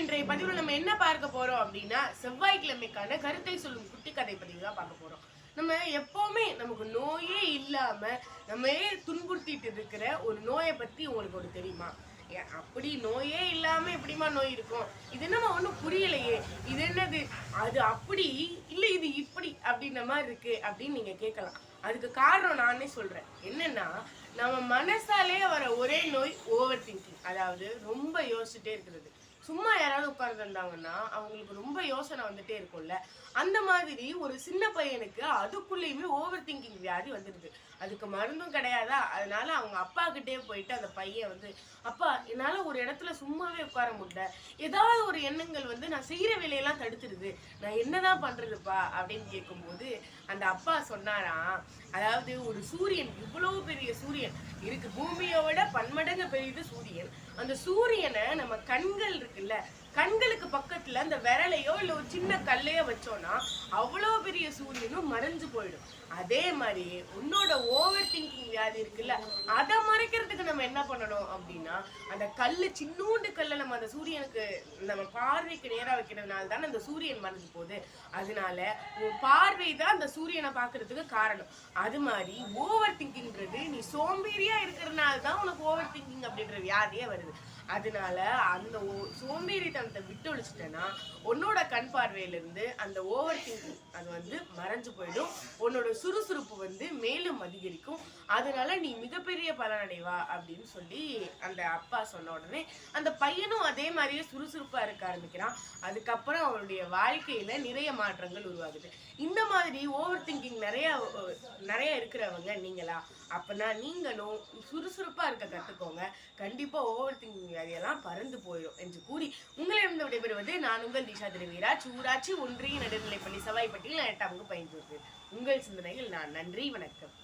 இன்றைய பதிவில் நம்ம என்ன பார்க்க போறோம் அப்படின்னா செவ்வாய்க்கிழமைக்கான கருத்தை சொல்லும் குட்டி கதை பதிவு தான் பார்க்க போறோம். நம்ம எப்பவுமே நமக்கு நோயே இல்லாம நம்ம துன்புறுத்திட்டு இருக்கிற ஒரு நோயை பத்தி உங்களுக்கு ஒரு தெரியுமா? அப்படி நோயே இல்லாம எப்படிமா நோய் இருக்கும்? இது என்னமா ஒன்றும் புரியலையே, இது என்னது, அது அப்படி இல்லை இது இப்படி அப்படின்ற மாதிரி இருக்கு அப்படின்னு நீங்க கேட்கலாம். அதுக்கு காரணம் நானே சொல்றேன். என்னன்னா, நம்ம மனசாலே வர ஒரே நோய் ஓவர் திங்கிங். அதாவது ரொம்ப யோசிச்சுட்டே இருக்கிறது. சும்மா யாராவது உட்கார்ந்துருந்தாங்கன்னா அவங்களுக்கு ரொம்ப யோசனை வந்துட்டே இருக்கும்ல. அந்த மாதிரி ஒரு சின்ன பையனுக்கு அதுக்குள்ளேயுமே ஓவர் திங்கிங் வியாதி வந்துடுது. அதுக்கு மருந்தும் கிடையாதா. அதனால அவங்க அப்பா கிட்டே போயிட்டு அந்த பையன் வந்து, அப்பா என்னால ஒரு இடத்துல சும்மாவே உட்கார முடியல, ஏதாவது ஒரு எண்ணங்கள் வந்து நான் செய்யற வேலையெல்லாம் தடுத்துடுது, நான் என்னதான் பண்றதுப்பா அப்படின்னு கேட்கும்போது அந்த அப்பா சொன்னாராம், அதாவது ஒரு சூரியன், இவ்வளவு பெரிய சூரியன் இருக்கு, பூமியோட பன்மடங்கு பெரியது சூரியன். அந்த சூரியனை நம்ம கண்கள் இருக்குல்ல, கண்களுக்கு பக்கத்துல அந்த விரலையோ இல்ல ஒரு சின்ன கல்லையோ வச்சோம்னா அவ்வளோ பெரிய சூரியனும் மறைஞ்சு போயிடும். அதே மாதிரி உன்னோட ஓவர் திங்கிங் வியாதி இருக்குல்ல, அதை மறைக்கிறதுக்கு நம்ம என்ன பண்ணணும் அப்படின்னா, அந்த கல்லு, சின்னூண்டு கல்லை நம்ம அந்த சூரியனுக்கு நம்ம பார்வைக்கு நேரா வைக்கிறதுனால தானே அந்த சூரியன் மறைஞ்சு போகுது. அதனால உன் பார்வை தான் அந்த சூரியனை பார்க்கறதுக்கு காரணம். அது மாதிரி ஓவர் திங்கிங்கிறது, நீ சோம்பேறியா இருக்கிறதுனால தான் உனக்கு ஓவர் திங்கிங் அப்படின்ற வியாதியே வருது. அதனால அந்த சோம்பேறித்தனத்தை விட்டு ஒழிச்சிட்டேன்னா உன்னோட கண் பார்வையிலிருந்து அந்த ஓவர் திங்கிங் அது வந்து மறைஞ்சு போயிடும். உன்னோட சுறுசுறுப்பு வந்து மேலும் அதிகரிக்கும். அதனால நீ மிகப்பெரிய பலனடைவா அப்படின்னு சொல்லி அந்த அப்பா சொன்ன உடனே அந்த பையனும் அதே மாதிரியே சுறுசுறுப்பா இருக்க ஆரம்பிக்கிறான். அதுக்கப்புறம் அவனுடைய வாழ்க்கையில நிறைய மாற்றங்கள் உருவாகுது. இந்த மாதிரி ஓவர் திங்கிங் நிறைய இருக்கிறவங்க நீங்களா? அப்பனா நீங்களும் சுறுசுறுப்பா இருக்க கத்துக்கோங்க. கண்டிப்பா ஓவர் திங்கிங் வியாதியெல்லாம் பறந்து போயிடும் என்று கூறி உங்களிடம் விடைபெறுவது நான் உங்கள் திஷா திருவீராஜ், ஊராட்சி ஒன்றிய நடுநிலைப்பள்ளி சவாய்ப்பட்டியில் 8ஆம் வகுப்பு பயின்று. உங்கள் சிந்தனையில் நான். நன்றி, வணக்கம்.